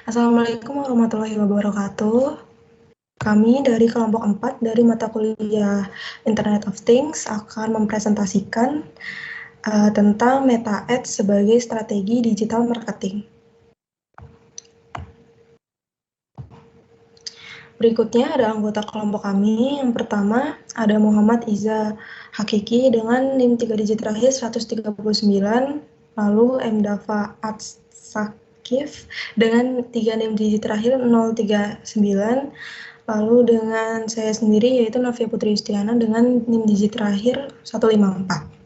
Assalamualaikum warahmatullahi wabarakatuh. Kami dari kelompok 4 dari mata kuliah Internet of Things akan mempresentasikan tentang Meta Ads sebagai strategi digital marketing. Berikutnya ada anggota kelompok kami. Yang pertama ada Muhammad Iza Hakiki dengan NIM 3 digit terakhir 139, lalu Mdafa Atsakif dengan 3 NIM digit terakhir 039, lalu dengan saya sendiri yaitu Novia Putri Yustiana dengan NIM digit terakhir 154.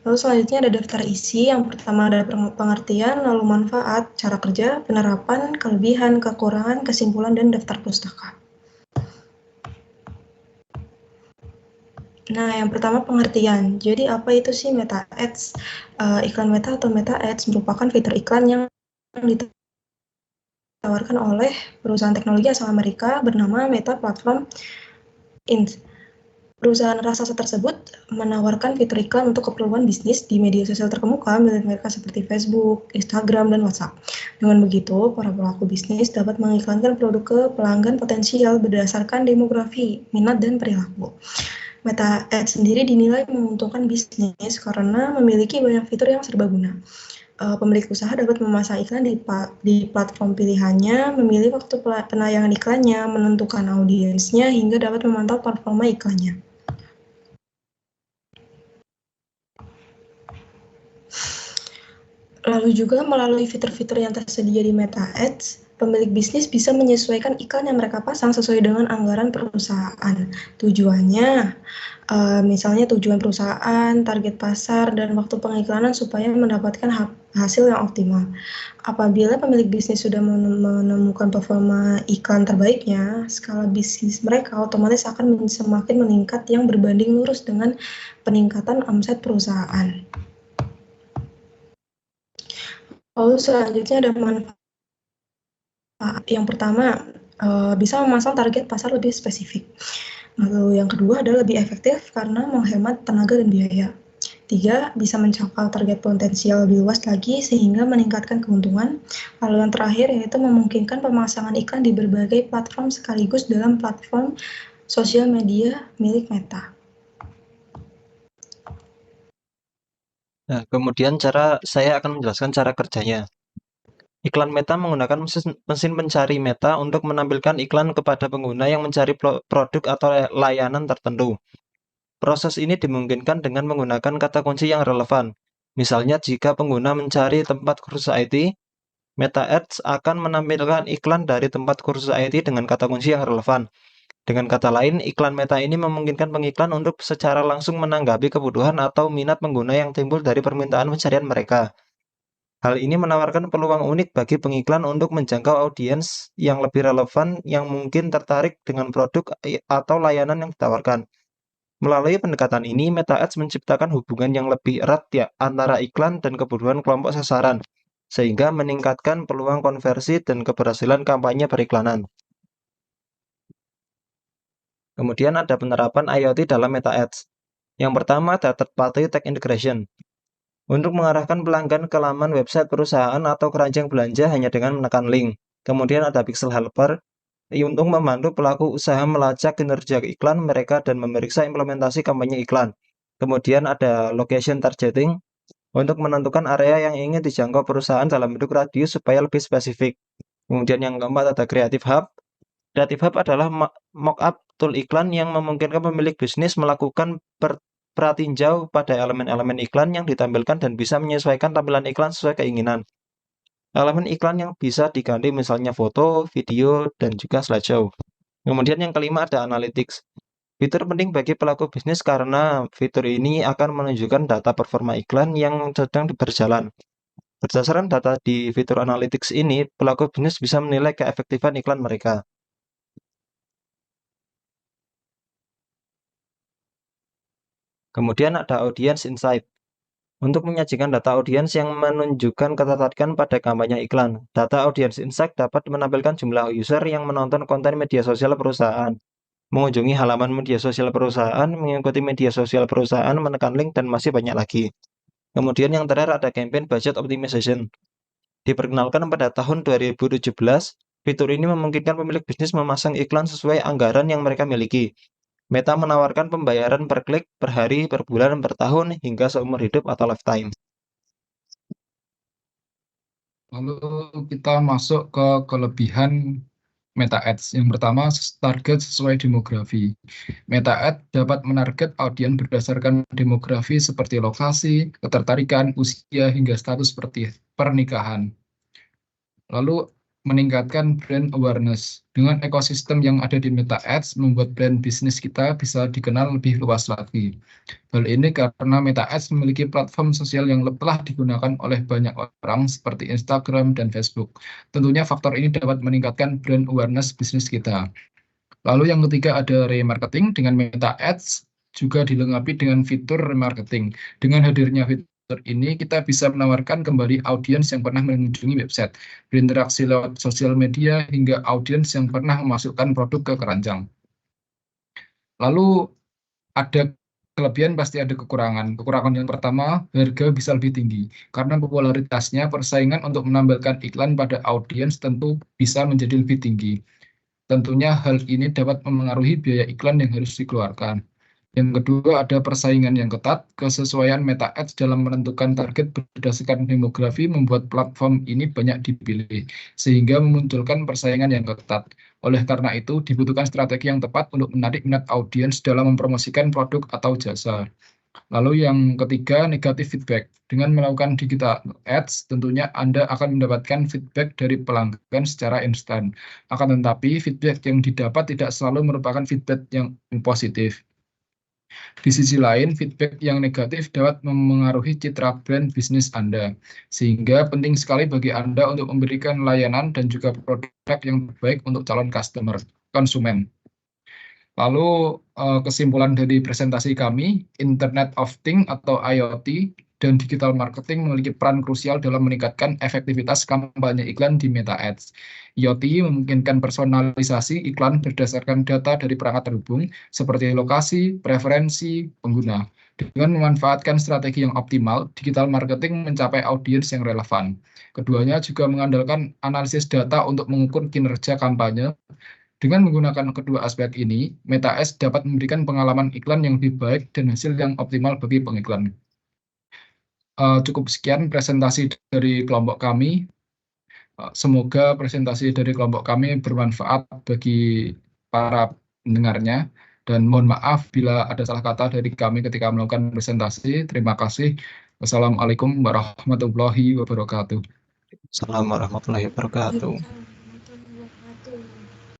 Lalu selanjutnya ada daftar isi. Yang pertama ada pengertian, lalu manfaat, cara kerja, penerapan, kelebihan, kekurangan, kesimpulan, dan daftar pustaka. Nah, yang pertama pengertian. Jadi apa itu sih Meta Ads? Iklan Meta atau Meta Ads merupakan fitur iklan yang ditawarkan oleh perusahaan teknologi asal Amerika bernama Meta Platform Inc. Perusahaan raksasa tersebut menawarkan fitur iklan untuk keperluan bisnis di media sosial terkemuka milik mereka seperti Facebook, Instagram, dan WhatsApp. Dengan begitu, para pelaku bisnis dapat mengiklankan produk ke pelanggan potensial berdasarkan demografi, minat, dan perilaku. Meta Ads sendiri dinilai menguntungkan bisnis karena memiliki banyak fitur yang serbaguna. Pemilik usaha dapat memasang iklan di platform pilihannya, memilih waktu penayangan iklannya, menentukan audiensnya, hingga dapat memantau performa iklannya. Lalu juga melalui fitur-fitur yang tersedia di Meta Ads, pemilik bisnis bisa menyesuaikan iklan yang mereka pasang sesuai dengan anggaran perusahaan. Tujuannya, misalnya tujuan perusahaan, target pasar, dan waktu pengiklanan supaya mendapatkan hasil yang optimal. Apabila pemilik bisnis sudah menemukan performa iklan terbaiknya, skala bisnis mereka otomatis akan semakin meningkat yang berbanding lurus dengan peningkatan omset perusahaan. Lalu selanjutnya ada manfaat. Yang pertama, bisa memasang target pasar lebih spesifik. Lalu yang kedua adalah lebih efektif karena menghemat tenaga dan biaya. 3, bisa mencapai target potensial lebih luas lagi sehingga meningkatkan keuntungan. Lalu yang terakhir yaitu memungkinkan pemasangan iklan di berbagai platform sekaligus dalam platform sosial media milik Meta. Nah, kemudian saya akan menjelaskan cara kerjanya. Iklan Meta menggunakan mesin pencari Meta untuk menampilkan iklan kepada pengguna yang mencari produk atau layanan tertentu. Proses ini dimungkinkan dengan menggunakan kata kunci yang relevan. Misalnya jika pengguna mencari tempat kursus IT, Meta Ads akan menampilkan iklan dari tempat kursus IT dengan kata kunci yang relevan. Dengan kata lain, iklan Meta ini memungkinkan pengiklan untuk secara langsung menanggapi kebutuhan atau minat pengguna yang timbul dari permintaan pencarian mereka. Hal ini menawarkan peluang unik bagi pengiklan untuk menjangkau audiens yang lebih relevan yang mungkin tertarik dengan produk atau layanan yang ditawarkan. Melalui pendekatan ini, Meta Ads menciptakan hubungan yang lebih erat antara iklan dan kebutuhan kelompok sasaran, sehingga meningkatkan peluang konversi dan keberhasilan kampanye periklanan. Kemudian ada penerapan IoT dalam Meta Ads. Yang pertama ada third-party tag integration. Untuk mengarahkan pelanggan ke laman website perusahaan atau keranjang belanja hanya dengan menekan link. Kemudian ada Pixel Helper untuk membantu pelaku usaha melacak kinerja iklan mereka dan memeriksa implementasi kampanye iklan. Kemudian ada location targeting untuk menentukan area yang ingin dijangkau perusahaan dalam bentuk radius supaya lebih spesifik. Kemudian yang keempat ada Creative Hub. Creative Hub adalah mock-up tool iklan yang memungkinkan pemilik bisnis melakukan pratinjau pada elemen-elemen iklan yang ditampilkan dan bisa menyesuaikan tampilan iklan sesuai keinginan. Elemen iklan yang bisa diganti misalnya foto, video, dan juga slideshow. Kemudian yang kelima ada analytics. Fitur penting bagi pelaku bisnis karena fitur ini akan menunjukkan data performa iklan yang sedang berjalan. Berdasarkan data di fitur analytics ini, pelaku bisnis bisa menilai keefektifan iklan mereka. Kemudian ada audience insight. Untuk menyajikan data audiens yang menunjukkan ketertarikan pada kampanye iklan. Data audience insight dapat menampilkan jumlah user yang menonton konten media sosial perusahaan, mengunjungi halaman media sosial perusahaan, mengikuti media sosial perusahaan, menekan link, dan masih banyak lagi. Kemudian yang terakhir ada campaign budget optimization. Diperkenalkan pada tahun 2017, fitur ini memungkinkan pemilik bisnis memasang iklan sesuai anggaran yang mereka miliki. Meta menawarkan pembayaran per klik, per hari, per bulan, per tahun, hingga seumur hidup atau lifetime. Lalu kita masuk ke kelebihan Meta Ads. Yang pertama, target sesuai demografi. Meta Ads dapat menarget audiens berdasarkan demografi seperti lokasi, ketertarikan, usia, hingga status seperti pernikahan. Lalu meningkatkan brand awareness. Dengan ekosistem yang ada di Meta Ads, membuat brand bisnis kita bisa dikenal lebih luas lagi. Hal ini karena Meta Ads memiliki platform sosial yang telah digunakan oleh banyak orang seperti Instagram dan Facebook. Tentunya faktor ini dapat meningkatkan brand awareness bisnis kita. Lalu yang ketiga ada remarketing. Dengan Meta Ads juga dilengkapi dengan fitur remarketing. Dengan hadirnya fitur ini, kita bisa menawarkan kembali audiens yang pernah mengunjungi website, berinteraksi lewat sosial media, hingga audiens yang pernah memasukkan produk ke keranjang. Lalu ada kelebihan pasti ada kekurangan. Kekurangan yang pertama, harga bisa lebih tinggi. Karena popularitasnya, persaingan untuk menampilkan iklan pada audiens tentu bisa menjadi lebih tinggi. Tentunya hal ini dapat memengaruhi biaya iklan yang harus dikeluarkan. Yang kedua, ada persaingan yang ketat. Kesesuaian Meta Ads dalam menentukan target berdasarkan demografi membuat platform ini banyak dipilih, sehingga memunculkan persaingan yang ketat. Oleh karena itu, dibutuhkan strategi yang tepat untuk menarik minat audiens dalam mempromosikan produk atau jasa. Lalu yang ketiga, negatif feedback. Dengan melakukan digital ads, tentunya Anda akan mendapatkan feedback dari pelanggan secara instan. Akan tetapi, feedback yang didapat tidak selalu merupakan feedback yang positif. Di sisi lain, feedback yang negatif dapat memengaruhi citra brand bisnis Anda, sehingga penting sekali bagi Anda untuk memberikan layanan dan juga produk yang baik untuk calon konsumen. Lalu kesimpulan dari presentasi kami, Internet of Things atau IoT dan digital marketing memiliki peran krusial dalam meningkatkan efektivitas kampanye iklan di Meta Ads. IoT memungkinkan personalisasi iklan berdasarkan data dari perangkat terhubung seperti lokasi, preferensi pengguna. Dengan memanfaatkan strategi yang optimal, digital marketing mencapai audiens yang relevan. Keduanya juga mengandalkan analisis data untuk mengukur kinerja kampanye. Dengan menggunakan kedua aspek ini, Meta Ads dapat memberikan pengalaman iklan yang lebih baik dan hasil yang optimal bagi pengiklan. Cukup sekian presentasi dari kelompok kami. Semoga presentasi dari kelompok kami bermanfaat bagi para pendengarnya. Dan mohon maaf bila ada salah kata dari kami ketika melakukan presentasi. Terima kasih. Wassalamualaikum warahmatullahi wabarakatuh. Assalamualaikum warahmatullahi wabarakatuh.